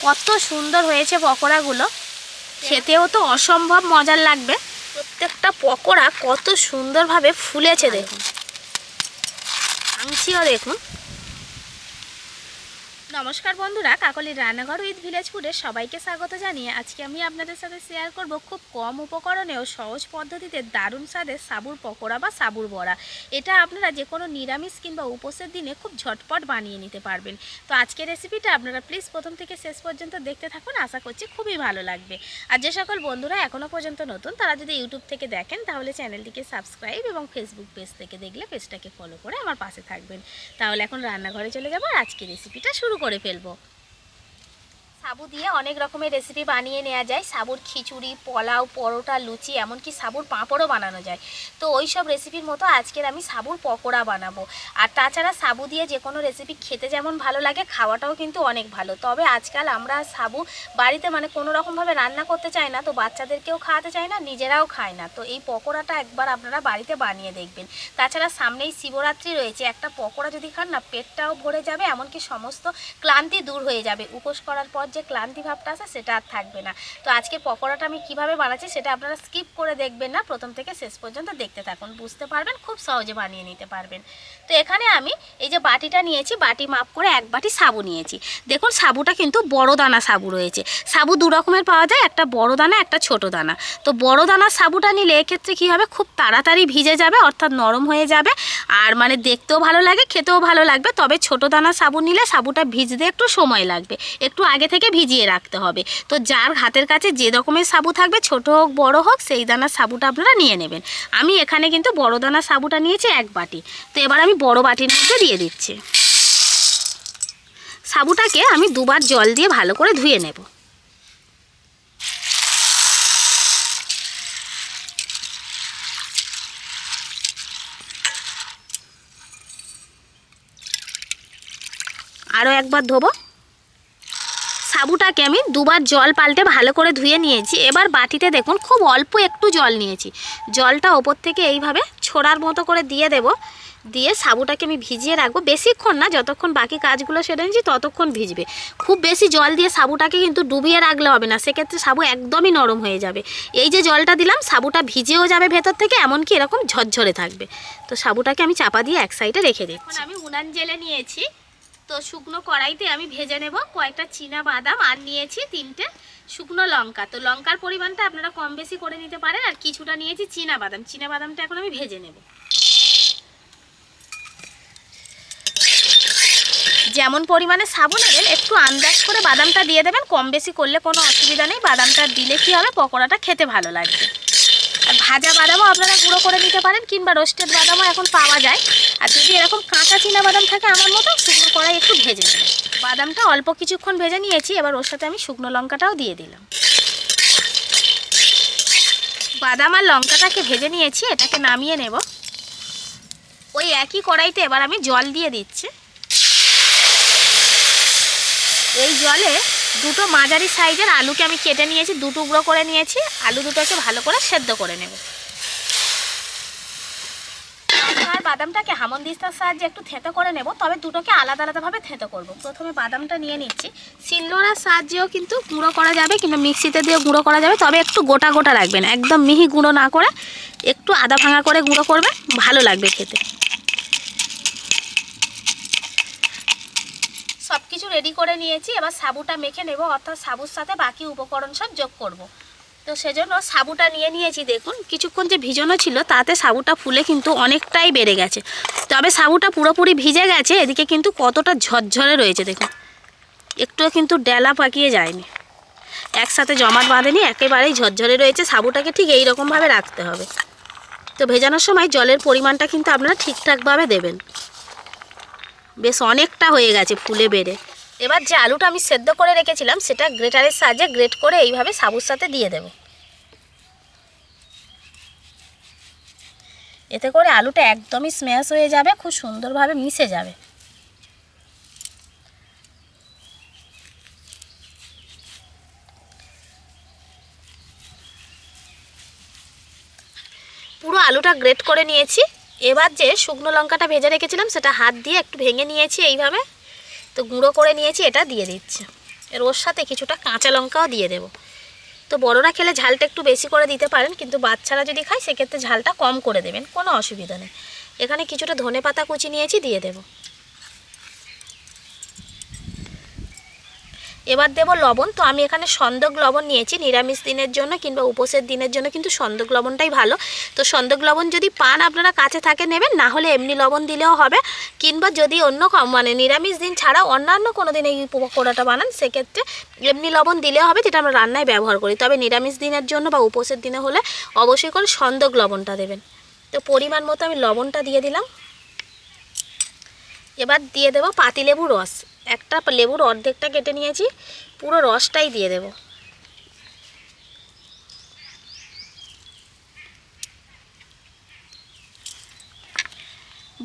কত সুন্দর হয়েছে পকোড়াগুলো, খেতেও তো অসম্ভব মজার লাগবে। প্রত্যেকটা পকোড়া কত সুন্দরভাবে ফুলেছে দেখুন, ভাঙছিও দেখুন। নমস্কার বন্ধুরা, কাকলির রান্নাঘর উইথ ভিলেজ ফুডে সবাইকে স্বাগত জানিয়ে আজকে আমি আপনাদের সাথে শেয়ার করব খুব কম উপকরণে ও সহজ পদ্ধতিতে দারুণ স্বাদের সাবুর পকোড়া বা সাবুর বড়া। এটা আপনারা যে কোনো নিরামিষ কিংবা উপোসের দিনে খুব ঝটপট বানিয়ে নিতে পারবেন। তো আজকের রেসিপিটা আপনারা প্লিজ প্রথম থেকে শেষ পর্যন্ত দেখতে থাকুন, আশা করছি খুবই ভালো লাগবে। আর যে সকল বন্ধুরা এখনও পর্যন্ত নতুন তারা যদি ইউটিউব থেকে দেখেন তাহলে চ্যানেলটিকে সাবস্ক্রাইব এবং ফেসবুক পেজ থেকে দেখলে পেজটাকে ফলো করে আমার পাশে থাকবেন। তাহলে এখন রান্নাঘরে চলে যাবো আর আজকের রেসিপিটা শুরু করে ফেলবো। সাবু দিয়ে অনেক রকমের রেসিপি বানিয়ে নেওয়া যায়। সাবুর খিচুড়ি, পোলাও, পরোটা, লুচি, এমনকি সাবুর পাঁপড়ও বানানো যায়। তো ওই সব রেসিপির মতো আজকের আমি সাবুর পকোড়া বানাবো। আর তাছাড়া সাবু দিয়ে যে কোনো রেসিপি খেতে যেমন ভালো লাগে, খাওয়াটাও কিন্তু অনেক ভালো। তবে আজকাল আমরা সাবু বাড়িতে কোনো রকমভাবে রান্না করতে চাই না, তো বাচ্চাদেরকেও খাওয়াতে চাই না, নিজেরাও খায় না। তো এই পকোড়াটা একবার আপনারা বাড়িতে বানিয়ে দেখবেন। তাছাড়া সামনেই শিবরাত্রি রয়েছে, একটা পকোড়া যদি খান না পেটটাও ভরে যাবে, এমনকি সমস্ত ক্লান্তি দূর হয়ে যাবে। উপোস করার পর যে ক্লান্তি ভাবটা আছে সেটা আর থাকবে না। তো আজকে পকোড়াটা আমি কিভাবে বানাচ্ছি সেটা আপনারা স্কিপ করে দেখবেন না, প্রথম থেকে শেষ পর্যন্ত দেখতে থাকুন, বুঝতে পারবেন, খুব সহজে বানিয়ে নিতে পারবেন। তো এখানে আমি এই যে বাটিটা নিয়েছি, বাটি মাপ করে এক বাটি সাবু নিয়েছি। দেখুন সাবুটা কিন্তু বড় দানা সাবু রয়েছে। সাবু দু রকমের পাওয়া যায়, একটা বড় দানা, একটা ছোট দানা। তো বড় দানার সাবুটা নিলে এক্ষেত্রে কী হবে, খুব তাড়াতাড়ি ভিজে যাবে, অর্থাৎ নরম হয়ে যাবে, আর দেখতেও ভালো লাগে, খেতেও ভালো লাগবে। তবে ছোট দানা সাবু নিলে সাবুটা ভিজতে একটু সময় লাগবে, একটু আগে থেকে ভিজিয়ে রাখতে হবে। তো যার হাতের কাছে যে রকমের সাবু থাকবে, ছোট হোক বড় হোক, সেই দানার সাবুটা আপনারা নিয়ে নেবেন। আমি এখানে কিন্তু বড় দানার সাবুটা নিয়েছি এক বাটি। তো এবার আমি বড় বাটির মধ্যে দিয়ে দিচ্ছি। সাবুটাকে আমি দুবার জল দিয়ে ভালো করে ধুয়ে নেব। আরও একবার ধোবো। সাবুটাকে আমি দুবার জল পাল্টে ভালো করে ধুয়ে নিয়েছি। এবার বাটিতে দেখুন খুব অল্প একটু জল নিয়েছি। জলটা ওপর থেকে এইভাবে ছোড়ার মতো করে দিয়ে দেব। দিয়ে সাবুটাকে আমি ভিজিয়ে রাখবো, বেশিক্ষণ না, যতক্ষণ বাকি কাজগুলো সেরে নিয়েছি ততক্ষণ ভিজবে। খুব বেশি জল দিয়ে সাবুটাকে কিন্তু ডুবিয়ে রাখলে হবে না, সেক্ষেত্রে সাবু একদমই নরম হয়ে যাবে। এই যে জলটা দিলাম, সাবুটা ভিজেও যাবে ভেতর থেকে, এমনকি এরকম ঝরঝরে থাকবে। তো সাবুটাকে আমি চাপা দিয়ে এক সাইডে রেখে দিচ্ছি। আমি উনান জেলে নিয়েছি। তো শুকনো কড়াইতে আমি ভেজে নেব কয়েকটা চীনা বাদাম, আর নিয়েছি 3টে শুকনো লঙ্কা। তো লঙ্কার পরিমাণটা আপনারা কম বেশি করে নিতে পারেন। আর কিছুটা নিয়েছি চীনা বাদাম। চীনা বাদামটা এখন আমি ভেজে নেব। যেমন পরিমাণে সাবু নেবেন একটু আন্দাজ করে বাদামটা দিয়ে দেবেন, কম বেশি করলে কোনো অসুবিধা নেই। বাদামটা দিলে কী হবে, পকোড়াটা খেতে ভালো লাগবে। আর ভাজা বাদামও আপনারা গুঁড়ো করে নিতে পারেন, কিংবা রোস্টেড বাদামও এখন পাওয়া যায়। আর যদি এরকম কাঁচা চীনা বাদাম থাকে আমার মতো, শুকনো কড়াই একটু ভেজে নেবেন। বাদামটা অল্প কিছুক্ষণ ভেজে নিয়েছি, এবার ওর সাথে আমি শুকনো লঙ্কাটাও দিয়ে দিলাম। বাদাম আর লঙ্কাটাকে ভেজে নিয়েছি, এটাকে নামিয়ে নেব। ওই একই কড়াইতে এবার আমি জল দিয়ে দিচ্ছি। এই জলে দুটো মাঝারি সাইজের আলুকে আমি কেটে নিয়েছি, 2 টুকরো করে নিয়েছি। আলু দুটোকে ভালো করে সেদ্ধ করে নেব। আর বাদামটাকে হামনদিস্তার সাহায্যে একটু থেঁতো করে নেব, তবে দুটোকে আলাদা আলাদাভাবে থেঁতো করব। প্রথমে বাদামটা নিয়ে নিচ্ছি। শিলনোড়ার সাহায্যেও কিন্তু গুঁড়ো করা যাবে, কিংবা মিক্সিতে দিয়ে গুঁড়ো করা যাবে, তবে একটু গোটা গোটা রাখবেন, একদম মিহি গুঁড়ো না করে একটু আধা ভাঙা করে গুঁড়ো করবে, ভালো লাগবে খেতে। সব কিছু রেডি করে নিয়েছি, এবার সাবুটা মেখে নেব, অর্থাৎ সাবুর সাথে বাকি উপকরণ সব যোগ করব। তো সেজন্য সাবুটা নিয়ে নিয়েছি। দেখুন কিছুক্ষণ যে ভিজানো ছিল তাতে সাবুটা ফুলে কিন্তু অনেকটাই বেড়ে গেছে। তবে সাবুটা পুরোপুরি ভিজে গেছে, এদিকে কিন্তু কতটা ঝরঝরে রয়েছে দেখুন, একটুও কিন্তু ডেলা পাকিয়ে যায়নি, একসাথে জমাট বাঁধেনি, একেবারেই ঝরঝরে রয়েছে। সাবুটাকে ঠিক এই রকমভাবে রাখতে হবে। তো ভেজানোর সময় জলের পরিমাণটা কিন্তু আপনারা ঠিকঠাকভাবে দেবেন। বেশ অনেকটা হয়ে গেছে ফুলে বেড়ে। এবার যে আলুটা আমি সেদ্ধ করে রেখেছিলাম সেটা গ্রেটারের সাহায্যে গ্রেট করে এইভাবে সাবুর সাথে দিয়ে দেব। এতে করে আলুটা একদমই স্ম্যাশ হয়ে যাবে, খুব সুন্দরভাবে মিশে যাবে। পুরো আলুটা গ্রেট করে নিয়েছি। এবার যে শুকনো লঙ্কাটা ভেজে রেখেছিলাম সেটা হাত দিয়ে একটু ভেঙে নিয়েছি এইভাবে, তো গুঁড়ো করে নিয়েছি, এটা দিয়ে দিচ্ছি। এর ওর সাথে কিছুটা কাঁচা লঙ্কাও দিয়ে দেব। তো বড়রা খেলে ঝালটা একটু বেশি করে দিতে পারেন, কিন্তু বাচ্চারা যদি খায় সেক্ষেত্রে ঝালটা কম করে দেবেন, কোনো অসুবিধা নেই। এখানে কিছুটা ধনেপাতা কুচি নিয়েছি, দিয়ে দেব। এবার দেব লবণ। তো আমি এখানে সন্দক লবণ নিয়েছি, নিরামিষ দিনের জন্য কিংবা উপোসের দিনের জন্য কিন্তু সন্দক লবণটাই ভালো। তো সন্দক লবণ যদি পান আপনারা কাছে থাকে নেবেন, না হলে এমনি লবণ দিলেও হবে। কিংবা যদি অন্য মানে নিরামিষ দিন ছাড়াও অন্যান্য কোনো দিন এই পকোড়াটা বানান, সেক্ষেত্রে এমনি লবণ দিলেও হবে, যেটা আমরা রান্নায় ব্যবহার করি। তবে নিরামিষ দিনের জন্য বা উপোসের দিনে হলে অবশ্যই করে সন্দক লবণটা দেবেন। তো পরিমাণ মতো আমি লবণটা দিয়ে দিলাম। এবার দিয়ে দেব পাতিলেবুর রস। একটা লেবুর অর্ধেকটা কেটে নিয়েছি, পুরো রসটাই দিয়ে দেব।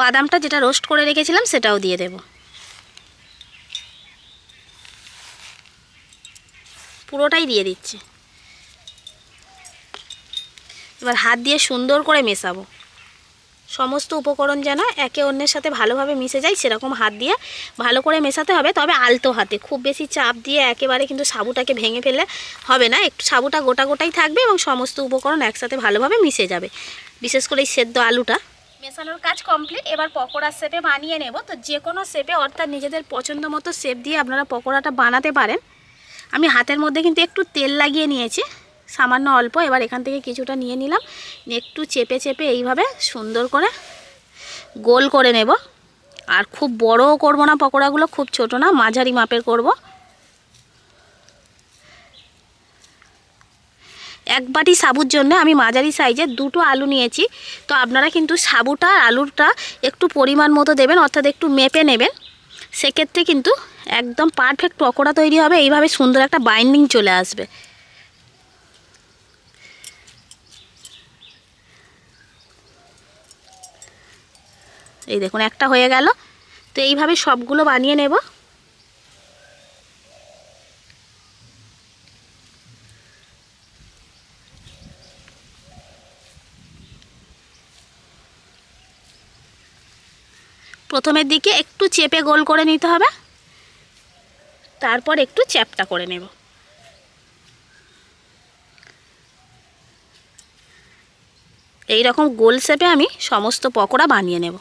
বাদামটা যেটা রোস্ট করে রেখেছিলাম সেটাও দিয়ে দেব। পুরোটাই দিয়ে দিচ্ছি। এবার হাত দিয়ে সুন্দর করে মেশাবো। সমস্ত উপকরণ যেন একে অন্যের সাথে ভালোভাবে মিশে যায়, সেরকম হাত দিয়ে ভালো করে মেশাতে হবে। তবে আলতো হাতে, খুব বেশি চাপ দিয়ে একেবারে কিন্তু সাবুটাকে ভেঙে ফেলে হবে না। একটু সাবুটা গোটা গোটাই থাকবে এবং সমস্ত উপকরণ একসাথে ভালোভাবে মিশে যাবে, বিশেষ করে এই সেদ্ধ আলুটা। মেশানোর কাজ কমপ্লিট। এবার পকোড়ার শেপে বানিয়ে নেব। তো যে কোনো শেপে, অর্থাৎ নিজেদের পছন্দ মতো শেপ দিয়ে আপনারা পকোড়াটা বানাতে পারেন। আমি হাতের মধ্যে কিন্তু একটু তেল লাগিয়ে নিয়েছি, সামান্য অল্প। এবার এখান থেকে কিছুটা নিয়ে নিলাম, একটু চেপে চেপে এইভাবে সুন্দর করে গোল করে নেব। আর খুব বড়ও করব না পকোড়াগুলো, খুব ছোট না, মাঝারি মাপের করব। এক বাটি সাবুর জন্য আমি মাঝারি সাইজের দুটো আলু নিয়েছি। তো আপনারা কিন্তু সাবুটা আর আলুটা একটু পরিমাণ মতো দেবেন, অর্থাৎ একটু মেপে নেবেন। সেক্ষেত্রে কিন্তু একদম পারফেক্ট পকোড়া তৈরি হবে, এইভাবে সুন্দর একটা বাইন্ডিং চলে আসবে। এই দেখুন একটা হয়ে গেল। তো এইভাবে সবগুলো বানিয়ে নেব। প্রথমের দিকে একটু চেপে গোল করে নিতে হবে, তারপর একটু চ্যাপ্টা করে নেব। এই রকম গোল শেপে আমি সমস্ত পকোড়া বানিয়ে নেব।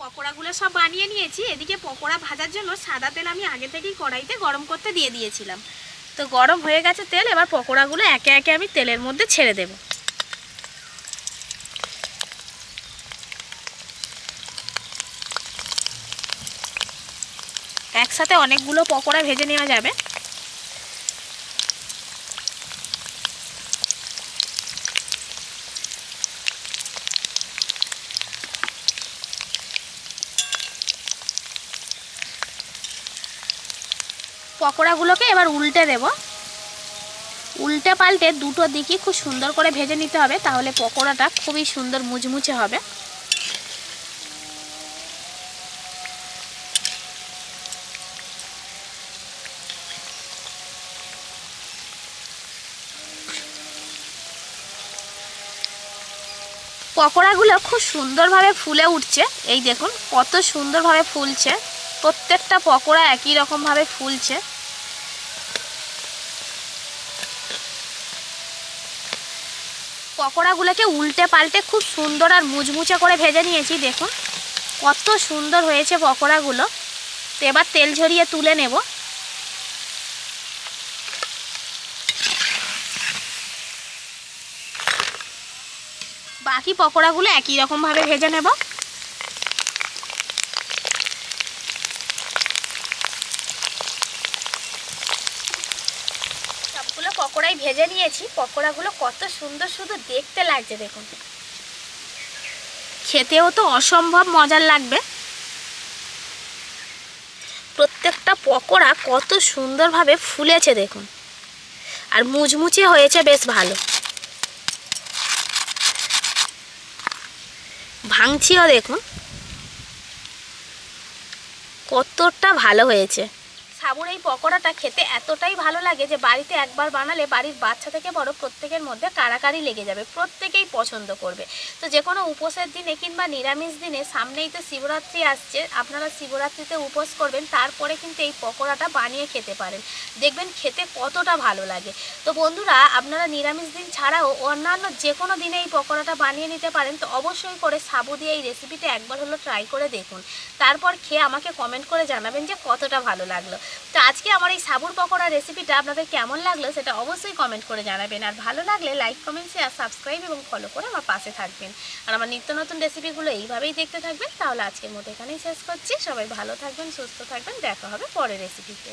পকোড়াগুলো সব বানিয়ে নিয়েছি। এদিকে পকোড়া ভাজার জন্য সাদা তেল আমি আগে থেকেই কড়াইতে গরম করতে দিয়ে দিয়েছিলাম। তো গরম হয়ে গেছে তেল। এবার পকোড়াগুলো একে একে আমি তেলের মধ্যে ছেড়ে দেব। একসাথে অনেকগুলো পকোড়া ভেজে নেওয়া যাবে। পকোড়াগুলোকে এবার উল্টে দেব। উল্টে পাল্টে দুটো দিকই খুব সুন্দর করে ভেজে নিতে হবে, তাহলে পকোড়াটা খুবই সুন্দর মুচমুচে হবে। পকোড়াগুলো খুব সুন্দরভাবে ফুলে উঠছে। এই দেখুন কত সুন্দরভাবে ফুলছে, প্রত্যেকটা পকোড়া একই রকমভাবে ফুলছে। পকোড়াগুলোকে উল্টে পাল্টে খুব সুন্দর আর মুচমুচে করে ভেজে নিয়েছি। দেখুন কত সুন্দর হয়েছে পকোড়াগুলো। তো এবার তেল ঝরিয়ে তুলে নেব। বাকি পকোড়াগুলো একই রকমভাবে ভেজে নেব। সবগুলো পকোড়াই ভেজে নিয়েছি। পকোড়াগুলো কত সুন্দর শুধু দেখতে লাগছে দেখুন, খেতেও তো অসম্ভব মজার লাগবে। প্রত্যেকটা পকোড়া কত সুন্দরভাবে ফুলেছে দেখুন, আর মুচমুচে হয়েছে বেশ ভালো। ভাঙছিও দেখুন কতটা ভালো হয়েছে। সাবুর এই পকোড়াটা খেতে এতটাই ভালো লাগে যে বাড়িতে একবার বানালে বাড়ির বাচ্চা থেকে বড় প্রত্যেকের মধ্যে কাড়াকাড়ি লেগে যাবে, প্রত্যেকেই পছন্দ করবে। তো যে কোনো উপোসের দিনে কিংবা নিরামিষ দিনে, সামনেই তো শিবরাত্রি আসছে, আপনারা শিবরাত্রিতে উপোস করবেন, তারপরে কিন্তু এই পকোড়াটা বানিয়ে খেতে পারেন, দেখবেন খেতে কতটা ভালো লাগে। তো বন্ধুরা, আপনারা নিরামিষ দিন ছাড়াও অন্যান্য যে কোনো দিনে এই পকোড়াটা বানিয়ে নিতে পারেন। তো অবশ্যই করে সাবু দিয়ে এই রেসিপিটা একবার হলো ট্রাই করে দেখুন, তারপর খেয়ে আমাকে কমেন্ট করে জানাবেন যে কতটা ভালো লাগলো। তো আজকে আমার এই সাবুর পকোড়া রেসিপিটা আপনাদের কেমন লাগলো সেটা অবশ্যই কমেন্ট করে জানাবেন, আর ভালো লাগলে লাইক, কমেন্ট, শেয়ার, সাবস্ক্রাইব এবং ফলো করে আমার পাশে থাকবেন, আর আমার নিত্য নতুন রেসিপিগুলো এইভাবেই দেখতে থাকবেন। তাহলে আজকের মতো এখানেই শেষ করছি। সবাই ভালো থাকবেন, সুস্থ থাকবেন, দেখা হবে পরের রেসিপিতে।